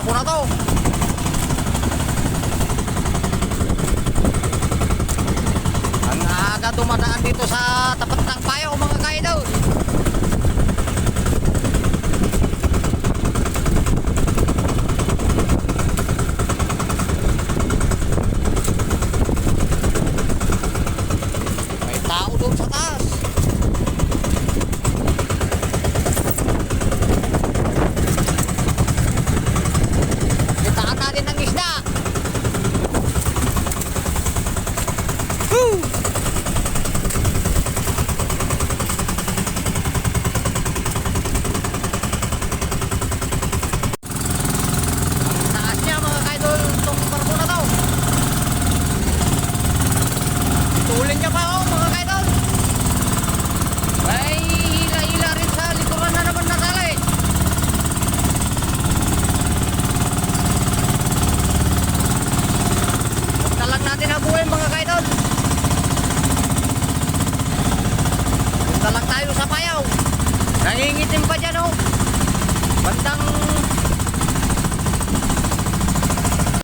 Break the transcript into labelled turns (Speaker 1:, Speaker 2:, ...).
Speaker 1: barko na to. Ang aga dumadaan dito sa tapat ng payaw mga kaidol. May tao doon sa taas. Kitaan natin ang isda. Woo! Taas niya mga kaidol itong barko na to. Tulin niya pa ako mga kaidol. May hila-hila rin sa likuran na naman na tali. Huwag na lang natin habuin mga kaidol. Punta lang tayo sa payaw. Nangingitim pa dyan oh.